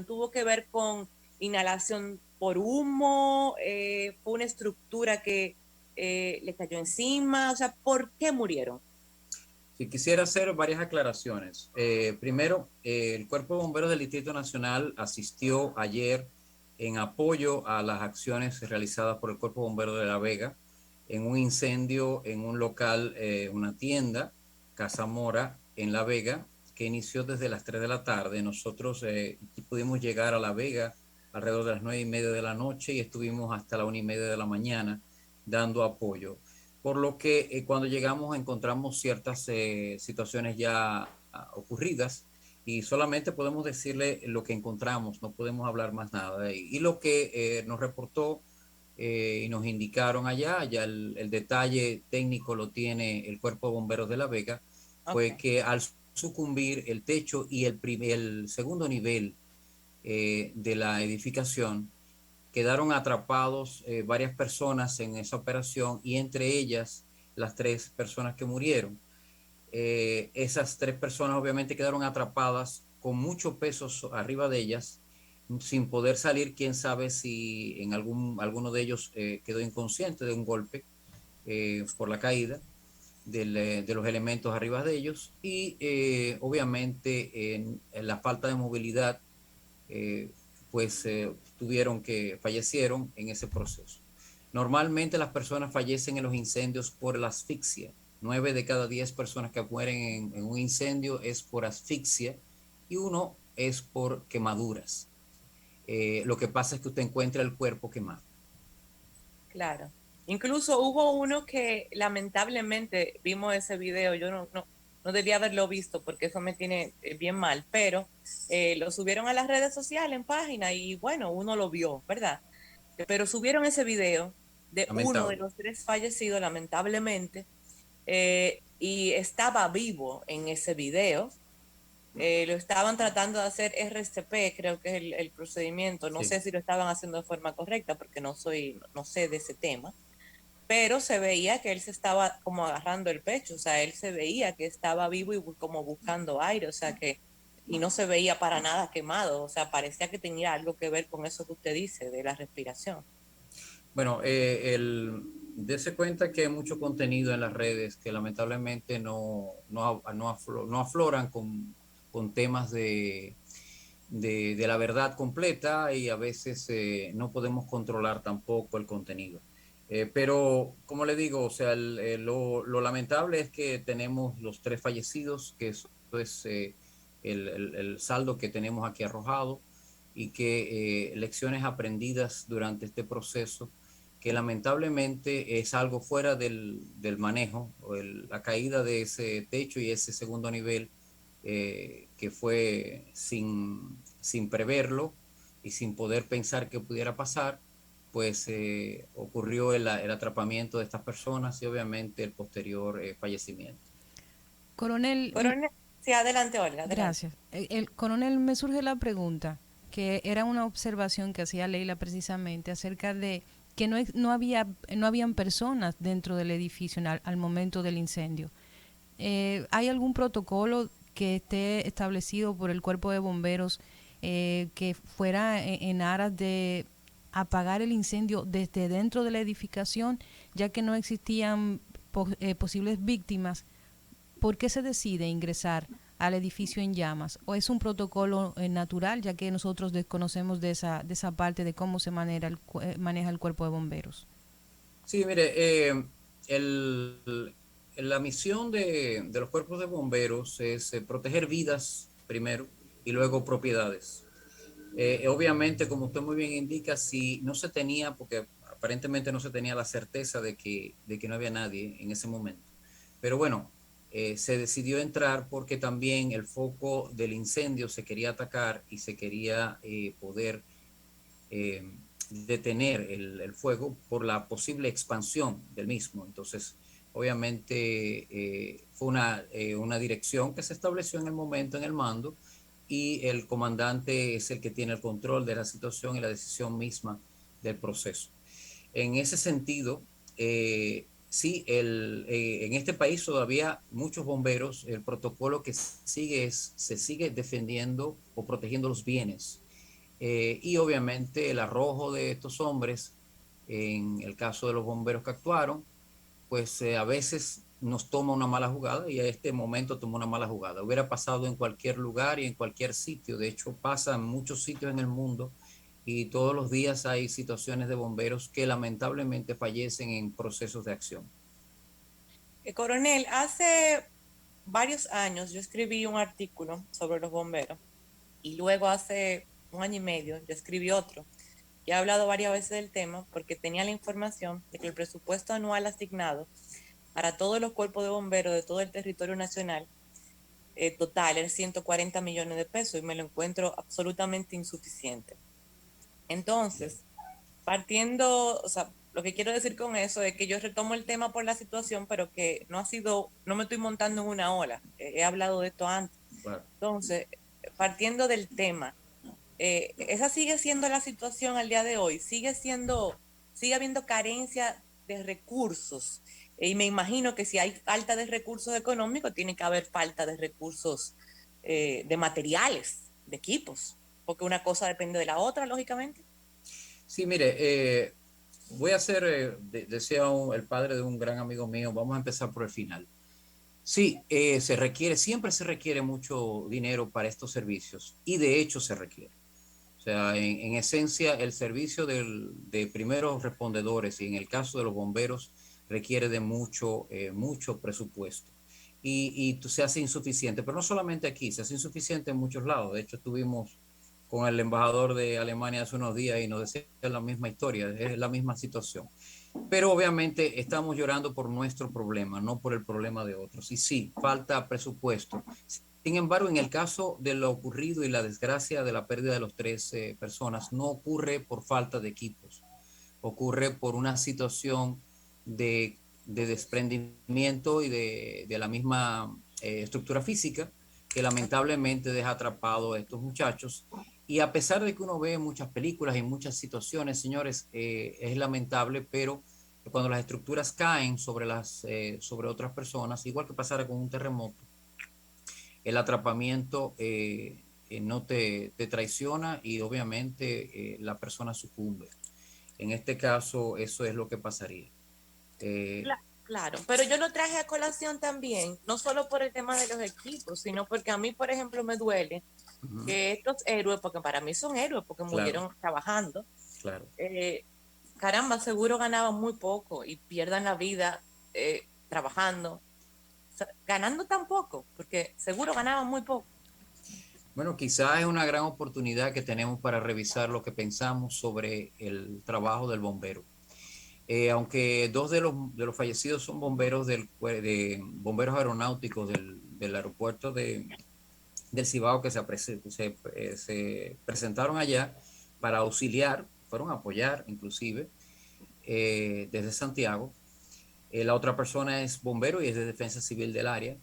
¿Tuvo que ver con inhalación por humo? ¿Fue una estructura que le cayó encima? O sea, ¿por qué murieron? Si quisiera hacer varias aclaraciones. Primero, el Cuerpo de Bomberos del Distrito Nacional asistió ayer en apoyo a las acciones realizadas por el Cuerpo de Bomberos de La Vega en un incendio en un local, una tienda, Casa Mora, en La Vega, que inició desde las 3 de la tarde. Nosotros pudimos llegar a La Vega alrededor de las 9:30 de la noche y estuvimos hasta la 1:30 de la mañana dando apoyo, por lo que cuando llegamos encontramos ciertas situaciones ya ocurridas y solamente podemos decirle lo que encontramos, no podemos hablar más nada. Y lo que nos reportó y nos indicaron allá, ya el detalle técnico lo tiene el Cuerpo de Bomberos de La Vega, fue Okay. que al sucumbir el techo y el segundo nivel de la edificación, quedaron atrapados varias personas en esa operación y entre ellas las 3 personas que murieron. Esas 3 personas obviamente quedaron atrapadas con mucho peso arriba de ellas, sin poder salir. Quién sabe si alguno de ellos quedó inconsciente de un golpe por la caída de los elementos arriba de ellos y obviamente en la falta de movilidad eh, pues fallecieron en ese proceso. Normalmente las personas fallecen en los incendios por la asfixia. 9 de cada 10 personas que mueren en un incendio es por asfixia y uno es por quemaduras. Lo que pasa es que usted encuentra el cuerpo quemado. Claro. Incluso hubo uno que lamentablemente vimos ese video, yo no debía haberlo visto porque eso me tiene bien mal, pero lo subieron a las redes sociales en página y bueno, uno lo vio, ¿verdad? Pero subieron ese video de uno de Lamentable. los 3 fallecidos, lamentablemente, y estaba vivo en ese video. Lo estaban tratando de hacer RCP, creo que es el procedimiento. No Sí. sé si lo estaban haciendo de forma correcta porque no sé de ese tema, pero se veía que él se estaba como agarrando el pecho, o sea, él se veía que estaba vivo y como buscando aire, o sea que, y no se veía para nada quemado, o sea, parecía que tenía algo que ver con eso que usted dice, de la respiración. Bueno, dese cuenta que hay mucho contenido en las redes que lamentablemente no afloran con temas de la verdad completa y a veces no podemos controlar tampoco el contenido. Pero, como le digo, o sea, lo lamentable es que tenemos los 3 fallecidos, que eso es el saldo que tenemos aquí arrojado y que lecciones aprendidas durante este proceso, que lamentablemente es algo fuera del manejo, la caída de ese techo y ese segundo nivel que fue sin preverlo y sin poder pensar que pudiera pasar, pues ocurrió el atrapamiento de estas personas y obviamente el posterior fallecimiento. Coronel, Coronel, sí, adelante, Olga, adelante. gracias. Coronel, me surge la pregunta, que era una observación que hacía Leila precisamente acerca de que no habían personas dentro del edificio al momento del incendio. ¿Hay algún protocolo que esté establecido por el cuerpo de bomberos que fuera en aras de apagar el incendio desde dentro de la edificación, ya que no existían posibles víctimas? ¿Por qué se decide ingresar al edificio en llamas? ¿O es un protocolo natural, ya que nosotros desconocemos de esa parte de cómo se maneja el cuerpo de bomberos? Sí, mire, el, la misión de los cuerpos de bomberos es proteger vidas primero y luego propiedades. Obviamente, como usted muy bien indica, si no se tenía, porque aparentemente no se tenía la certeza de que no había nadie en ese momento. Pero bueno, se decidió entrar porque también el foco del incendio se quería atacar y se quería poder eh, detener fuego por la posible expansión del mismo. Entonces, obviamente fue una dirección que se estableció en el momento en el mando y el comandante es el que tiene el control de la situación y la decisión misma del proceso. En ese sentido, sí, en este país todavía muchos bomberos, el protocolo que sigue se sigue defendiendo o protegiendo los bienes y obviamente el arrojo de estos hombres, en el caso de los bomberos que actuaron, pues a veces nos toma una mala jugada y a este momento tomó una mala jugada. Hubiera pasado en cualquier lugar y en cualquier sitio. De hecho, pasa en muchos sitios en el mundo y todos los días hay situaciones de bomberos que lamentablemente fallecen en procesos de acción. Coronel, hace varios años yo escribí un artículo sobre los bomberos y luego hace un año y medio yo escribí otro. Ya he hablado varias veces del tema porque tenía la información de que el presupuesto anual asignado para todos los cuerpos de bomberos de todo el territorio nacional total es 140 millones de pesos y me lo encuentro absolutamente insuficiente. Entonces, partiendo, o sea, lo que quiero decir con eso es que yo retomo el tema por la situación, pero que no ha sido, no me estoy montando en una ola. He hablado de esto antes. Claro. Entonces, partiendo del tema, esa sigue siendo la situación al día de hoy. Sigue habiendo carencia de recursos. Y me imagino que si hay falta de recursos económicos, tiene que haber falta de recursos de materiales, de equipos, porque una cosa depende de la otra, lógicamente. Sí, mire, voy a ser, decía el padre de un gran amigo mío, vamos a empezar por el final. Sí, siempre se requiere mucho dinero para estos servicios y de hecho se requiere. O sea, en esencia, el servicio de primeros respondedores y en el caso de los bomberos requiere de mucho presupuesto y se hace insuficiente, pero no solamente aquí, se hace insuficiente en muchos lados. De hecho, estuvimos con el embajador de Alemania hace unos días y nos decía la misma historia, es la misma situación. Pero obviamente estamos llorando por nuestro problema, no por el problema de otros. Y sí, falta presupuesto. Sin embargo, en el caso de lo ocurrido y la desgracia de la pérdida de los 13 personas, no ocurre por falta de equipos, ocurre por una situación de desprendimiento y de la misma estructura física que lamentablemente deja atrapado a estos muchachos. Y a pesar de que uno ve muchas películas y muchas situaciones, señores, es lamentable, pero cuando las estructuras caen sobre otras personas, igual que pasara con un terremoto, el atrapamiento no te traiciona y obviamente la persona sucumbe. En este caso, eso es lo que pasaría. Claro, pero yo lo traje a colación también, no solo por el tema de los equipos, sino porque a mí, por ejemplo, me duele que estos héroes, porque para mí son héroes, porque murieron trabajando, Claro. Caramba, seguro ganaban muy poco y pierdan la vida trabajando, o sea, ganando tan poco, porque seguro ganaban muy poco. Bueno, quizás es una gran oportunidad que tenemos para revisar lo que pensamos sobre el trabajo del bombero. Aunque dos de los fallecidos son bomberos de bomberos aeronáuticos del aeropuerto del Cibao que se presentaron allá para auxiliar, fueron a apoyar inclusive desde Santiago. La otra persona es bombero y es de Defensa Civil del área.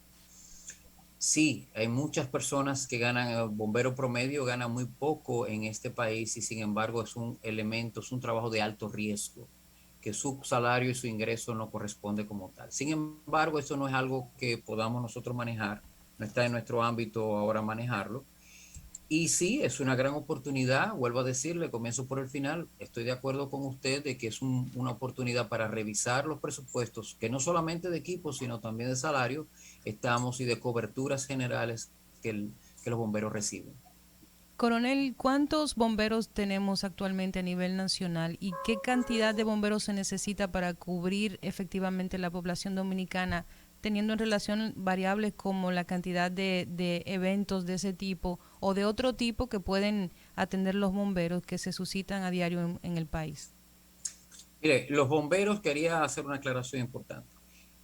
Sí, hay muchas personas que ganan, el bombero promedio gana muy poco en este país y sin embargo es un elemento, es un trabajo de alto riesgo, que su salario y su ingreso no corresponde como tal. Sin embargo, eso no es algo que podamos nosotros manejar, no está en nuestro ámbito ahora manejarlo. Y sí, es una gran oportunidad, vuelvo a decirle, comienzo por el final, estoy de acuerdo con usted de que es una oportunidad para revisar los presupuestos, que no solamente de equipos, sino también de salario, estamos y de coberturas generales que los bomberos reciben. Coronel, ¿cuántos bomberos tenemos actualmente a nivel nacional y qué cantidad de bomberos se necesita para cubrir efectivamente la población dominicana, teniendo en relación variables como la cantidad de eventos de ese tipo o de otro tipo que pueden atender los bomberos que se suscitan a diario en el país? Mire, los bomberos, quería hacer una aclaración importante.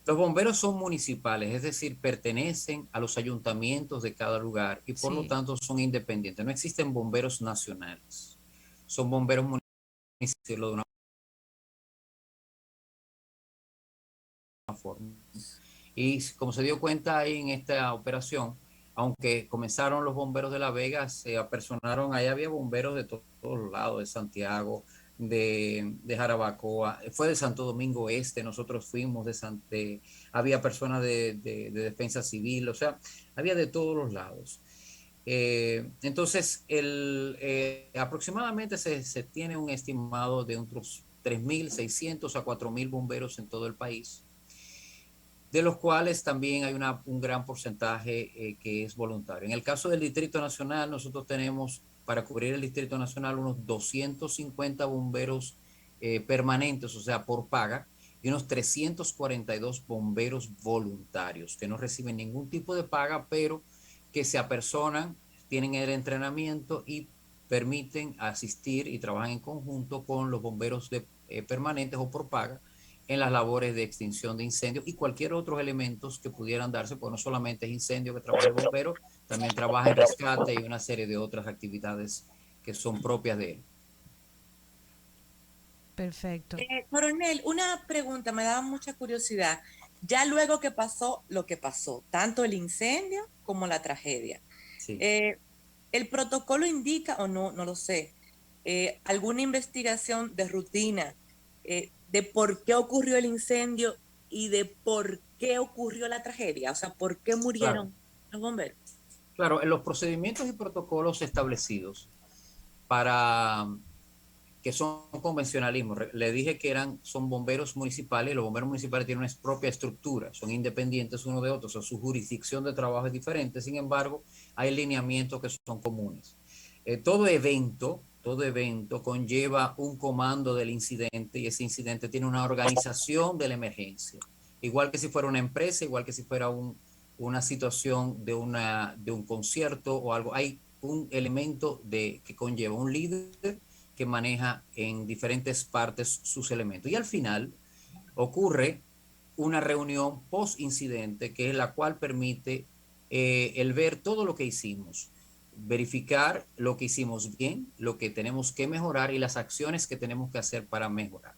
Los bomberos son municipales, es decir, pertenecen a los ayuntamientos de cada lugar y por lo Sí. tanto son independientes. No existen bomberos nacionales, son bomberos municipales de una forma. Y como se dio cuenta ahí en esta operación, aunque comenzaron los bomberos de La Vega, se apersonaron, ahí había bomberos de todos los lados, de Santiago, de Jarabacoa, fue de Santo Domingo Este, nosotros fuimos había personas de Defensa Civil, o sea, había de todos los lados. Entonces, aproximadamente se tiene un estimado de unos 3.600 a 4.000 bomberos en todo el país, de los cuales también hay un gran porcentaje que es voluntario. En el caso del Distrito Nacional, nosotros tenemos para cubrir el Distrito Nacional unos 250 bomberos permanentes, o sea, por paga, y unos 342 bomberos voluntarios que no reciben ningún tipo de paga, pero que se apersonan, tienen el entrenamiento y permiten asistir y trabajan en conjunto con los bomberos permanentes o por paga en las labores de extinción de incendios y cualquier otros elementos que pudieran darse, pues no solamente es incendio que trabaja el bombero, también trabaja en rescate y una serie de otras actividades que son propias de él. Perfecto. Coronel, una pregunta, me daba mucha curiosidad. Ya luego que pasó lo que pasó, tanto el incendio como la tragedia, Sí. ¿el protocolo indica o no, no lo sé, alguna investigación de rutina de por qué ocurrió el incendio y de por qué ocurrió la tragedia? O sea, ¿por qué Claro, murieron los bomberos? claro, en los procedimientos y protocolos establecidos para que son convencionalismo. Le dije que son bomberos municipales, los bomberos municipales tienen una propia estructura, son independientes uno de otros, o su jurisdicción de trabajo es diferente, sin embargo, hay lineamientos que son comunes. Todo evento conlleva un comando del incidente y ese incidente tiene una organización de la emergencia. Igual que si fuera una empresa, igual que si fuera una situación de un concierto o algo, hay un elemento que conlleva un líder que maneja en diferentes partes sus elementos. Y al final ocurre una reunión post-incidente que es la cual permite el ver todo lo que hicimos, verificar lo que hicimos bien, lo que tenemos que mejorar y las acciones que tenemos que hacer para mejorar.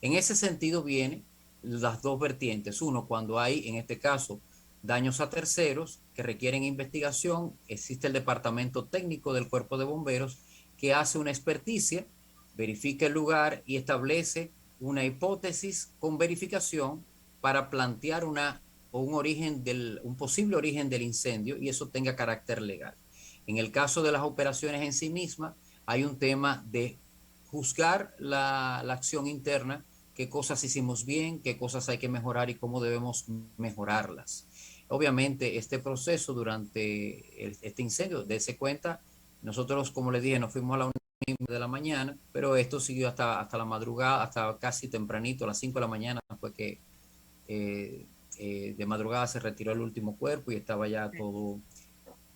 En ese sentido vienen las dos vertientes. Uno, cuando hay, en este caso, daños a terceros que requieren investigación, existe el departamento técnico del Cuerpo de Bomberos que hace una experticia, verifica el lugar y establece una hipótesis con verificación para plantear un posible origen del incendio y eso tenga carácter legal. En el caso de las operaciones en sí mismas, hay un tema de juzgar la acción interna, qué cosas hicimos bien, qué cosas hay que mejorar y cómo debemos mejorarlas. Obviamente, este proceso durante este incendio, dése cuenta, nosotros, como les dije, nos fuimos a la 1:30 de la mañana, pero esto siguió hasta la madrugada, hasta casi tempranito, a las 5 de la mañana, fue que de madrugada se retiró el último cuerpo y estaba ya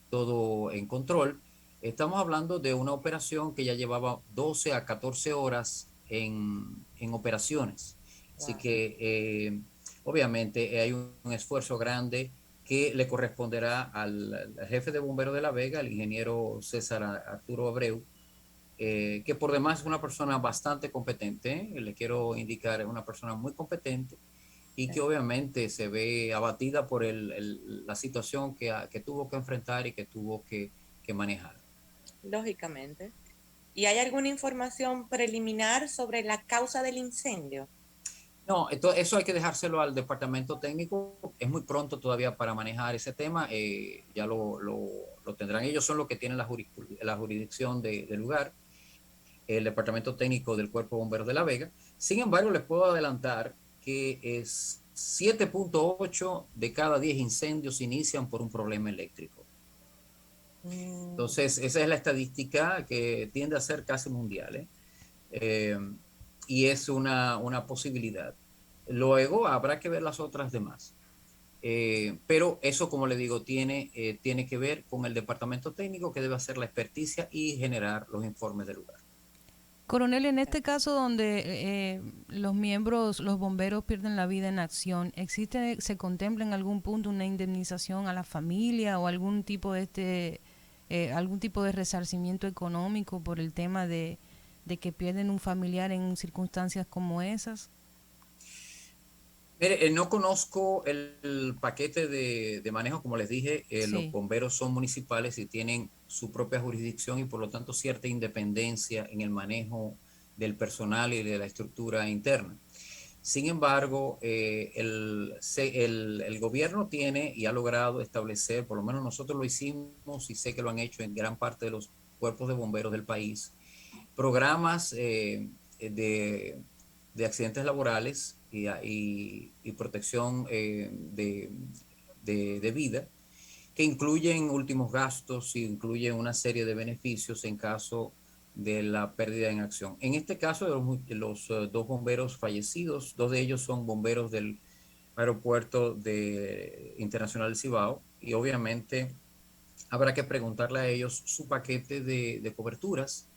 todo en control. Estamos hablando de una operación que ya llevaba 12 a 14 horas en operaciones. Así Wow. que obviamente hay un esfuerzo grande que le corresponderá al jefe de bomberos de La Vega, el ingeniero César Arturo Abreu, que por demás es una persona bastante competente, le quiero indicar, es una persona muy competente y que obviamente se ve abatida por la situación que tuvo que enfrentar y que tuvo que manejar. Lógicamente. ¿Y hay alguna información preliminar sobre la causa del incendio? No, eso hay que dejárselo al departamento técnico. Es muy pronto todavía para manejar ese tema. Ya lo tendrán. Ellos son los que tienen la jurisdicción del lugar, el departamento técnico del Cuerpo de Bomberos de La Vega. Sin embargo, les puedo adelantar que es 7.8 de cada 10 incendios inician por un problema eléctrico. Entonces, esa es la estadística que tiende a ser casi mundial, ¿eh? Y es una posibilidad. Luego habrá que ver las otras demás. Pero eso, como le digo, tiene que ver con el departamento técnico que debe hacer la experticia y generar los informes del lugar. Coronel, en este caso donde los bomberos pierden la vida en acción, se contempla en algún punto una indemnización a la familia o algún tipo de resarcimiento económico por el tema de que pierden un familiar en circunstancias como esas? Mire, no conozco el paquete de manejo, como les dije, los Sí. bomberos son municipales y tienen su propia jurisdicción y por lo tanto cierta independencia en el manejo del personal y de la estructura interna. Sin embargo, el gobierno tiene y ha logrado establecer, por lo menos nosotros lo hicimos y sé que lo han hecho en gran parte de los cuerpos de bomberos del país, programas de accidentes laborales y protección de vida, que incluyen últimos gastos y incluyen una serie de beneficios en caso de la pérdida en acción. En este caso, los dos bomberos fallecidos, dos de ellos son bomberos del aeropuerto internacional del Cibao, y obviamente habrá que preguntarle a ellos su paquete de coberturas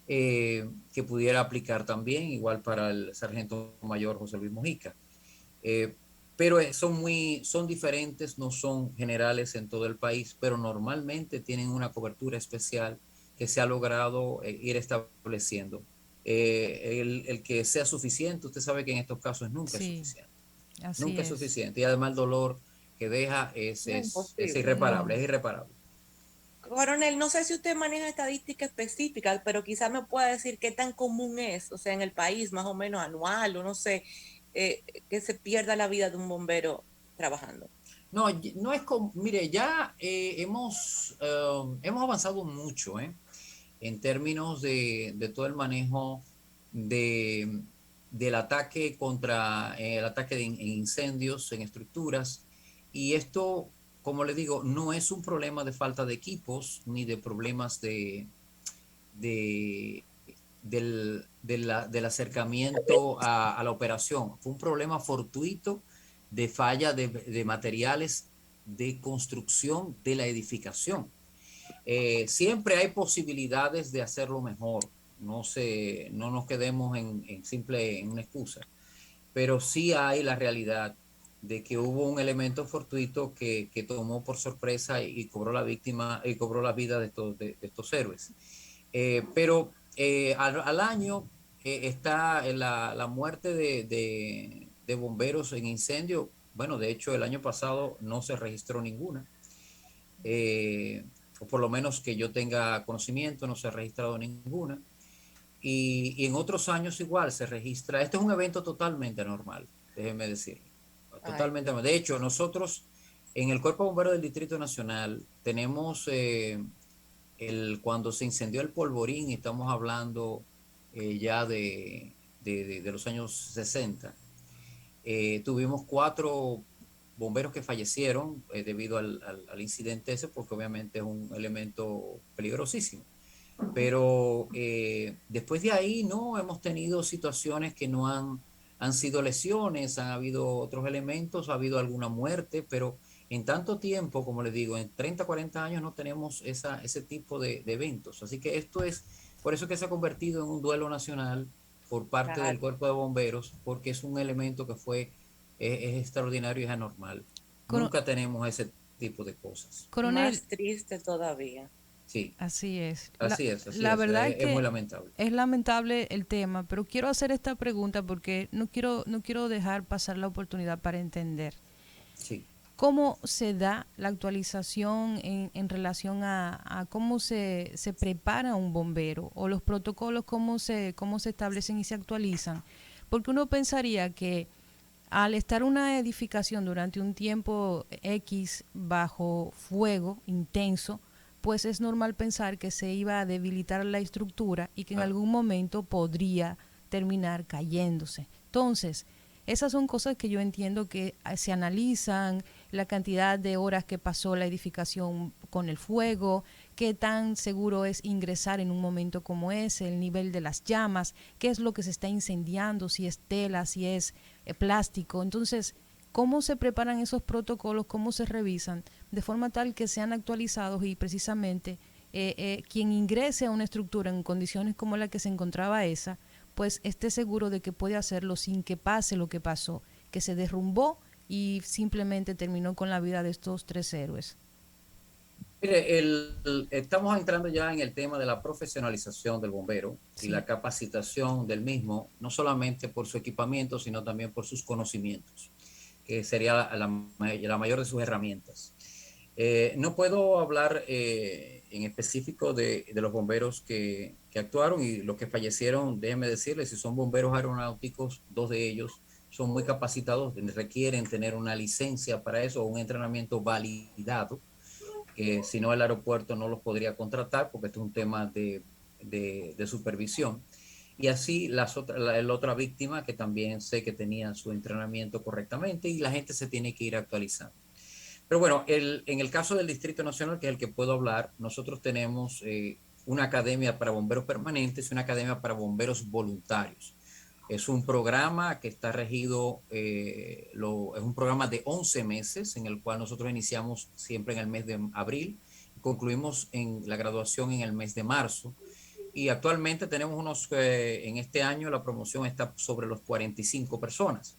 que pudiera aplicar también, igual para el sargento mayor José Luis Mojica. Pero son diferentes, no son generales en todo el país, pero normalmente tienen una cobertura especial que se ha logrado ir estableciendo. El que sea suficiente, usted sabe que en estos casos nunca es Sí, suficiente. así Nunca es es. suficiente. Y además el dolor que deja No, es imposible. irreparable, No. es irreparable. Coronel, no sé si usted maneja estadísticas específicas, pero quizá me pueda decir qué tan común es, o sea, en el país, más o menos anual, o no sé, que se pierda la vida de un bombero trabajando. No, no es como, mire, ya hemos avanzado mucho, en términos de todo el manejo de, del ataque contra el ataque en incendios, en estructuras. Y esto, como le digo, no es un problema de falta de equipos ni de problemas de, del acercamiento a la operación. Fue un problema fortuito de falla de materiales de construcción de la edificación. Siempre hay posibilidades de hacerlo mejor. No nos quedemos en una excusa, pero sí hay la realidad de que hubo un elemento fortuito que tomó por sorpresa y cobró la víctima y cobró la vida de estos héroes. Pero al año está la muerte de bomberos en incendio. Bueno, de hecho el año pasado no se registró ninguna, o por lo menos que yo tenga conocimiento, no se ha registrado ninguna. Y en otros años igual se registra. Este es un evento totalmente normal, déjeme decir. Ay, Totalmente Dios. normal. De hecho, nosotros en el Cuerpo de Bomberos del Distrito Nacional tenemos cuando se incendió el Polvorín, estamos hablando ya de los años 60, tuvimos 4 bomberos que fallecieron debido al incidente ese, porque obviamente es un elemento peligrosísimo. Pero después de ahí no hemos tenido situaciones que no han sido lesiones, han habido otros elementos, ha habido alguna muerte, pero en tanto tiempo, como les digo, en 30, 40 años no tenemos ese tipo de eventos. Así que esto es, por eso que se ha convertido en un duelo nacional por parte del Claro. Cuerpo de Bomberos, porque es un elemento que es extraordinario y es anormal. Coro- Nunca tenemos ese tipo de cosas. Coronel, Más triste todavía. Sí, así es. así La es, verdad es muy que lamentable. es lamentable el tema, pero quiero hacer esta pregunta porque no quiero dejar pasar la oportunidad para entender. Sí. ¿Cómo se da la actualización en relación a cómo se prepara un bombero o los protocolos, cómo se establecen y se actualizan? Porque uno pensaría que al estar una edificación durante un tiempo X bajo fuego intenso, pues es normal pensar que se iba a debilitar la estructura y que en Ah, algún momento podría terminar cayéndose. Entonces, esas son cosas que yo entiendo que se analizan, la cantidad de horas que pasó la edificación con el fuego, qué tan seguro es ingresar en un momento como ese, el nivel de las llamas, qué es lo que se está incendiando, si es tela, si es plástico. Entonces, ¿cómo se preparan esos protocolos? ¿Cómo se revisan? De forma tal que sean actualizados y precisamente quien ingrese a una estructura en condiciones como la que se encontraba esa, pues esté seguro de que puede hacerlo sin que pase lo que pasó, que se derrumbó y simplemente terminó con la vida de estos 3 héroes. mire, estamos entrando ya en el tema de la profesionalización del bombero y la Sí, capacitación del mismo, no solamente por su equipamiento, sino también por sus conocimientos, que sería la mayor de sus herramientas. No puedo hablar en específico de los bomberos que actuaron y los que fallecieron, déjenme decirles, si son bomberos aeronáuticos, 2 de ellos son muy capacitados, requieren tener una licencia para eso o un entrenamiento validado, que si no el aeropuerto no los podría contratar porque esto es un tema de supervisión. Y así la otra víctima que también sé que tenía su entrenamiento correctamente y la gente se tiene que ir actualizando. Pero bueno, en el caso del Distrito Nacional, que es el que puedo hablar, nosotros tenemos una academia para bomberos permanentes y una academia para bomberos voluntarios. Es un programa que está regido, es un programa de 11 meses en el cual nosotros iniciamos siempre en el mes de abril, concluimos en la graduación en el mes de marzo y actualmente tenemos en este año la promoción está sobre los 45 personas.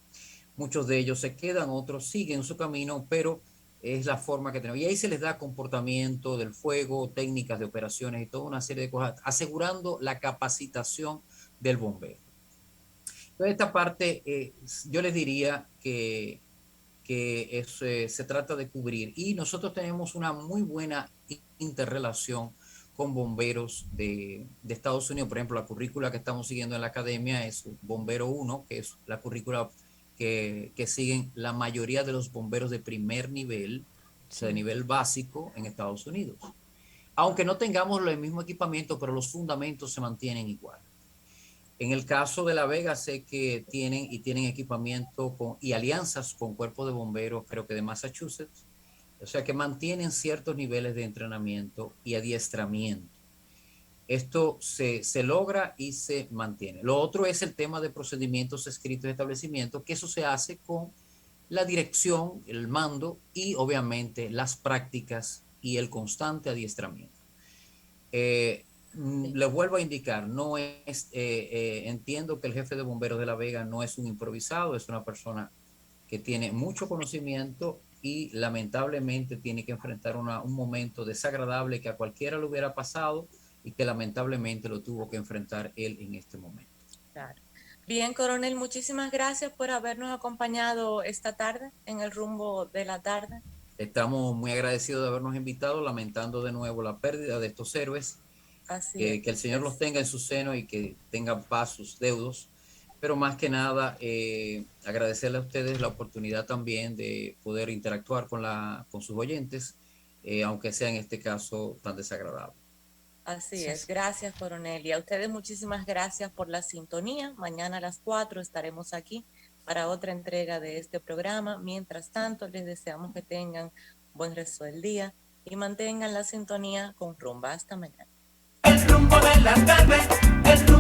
Muchos de ellos se quedan, otros siguen su camino, pero es la forma que tenemos. Y ahí se les da comportamiento del fuego, técnicas de operaciones y toda una serie de cosas, asegurando la capacitación del bombero. Entonces, esta parte, yo les diría que se trata de cubrir. Y nosotros tenemos una muy buena interrelación con bomberos de Estados Unidos. Por ejemplo, la currícula que estamos siguiendo en la academia es Bombero 1, que es la currícula que siguen la mayoría de los bomberos de primer nivel, o sea, de nivel básico en Estados Unidos. Aunque no tengamos el mismo equipamiento, pero los fundamentos se mantienen igual. En el caso de La Vega, sé que tienen equipamiento y alianzas con cuerpos de bomberos, creo que de Massachusetts, o sea que mantienen ciertos niveles de entrenamiento y adiestramiento. Esto se logra y se mantiene. Lo otro es el tema de procedimientos escritos de establecimiento, que eso se hace con la dirección, el mando y obviamente las prácticas y el constante adiestramiento. Les vuelvo a indicar, no es, entiendo que el jefe de bomberos de La Vega no es un improvisado, es una persona que tiene mucho conocimiento y lamentablemente tiene que enfrentar un momento desagradable que a cualquiera le hubiera pasado y que lamentablemente lo tuvo que enfrentar él en este momento. Claro. Bien, coronel, muchísimas gracias por habernos acompañado esta tarde en el rumbo de la tarde. Estamos muy agradecidos de habernos invitado, lamentando de nuevo la pérdida de estos héroes. Que el Señor los tenga en su seno y que tengan paz sus deudos. Pero más que nada, agradecerle a ustedes la oportunidad también de poder interactuar con sus oyentes, aunque sea en este caso tan desagradable. Así es, gracias, coronel. Y a ustedes muchísimas gracias por la sintonía. Mañana a las 4 estaremos aquí para otra entrega de este programa. Mientras tanto, les deseamos que tengan buen resto del día y mantengan la sintonía con Rumba. Hasta mañana. El rumbo de la tarde, el rumbo.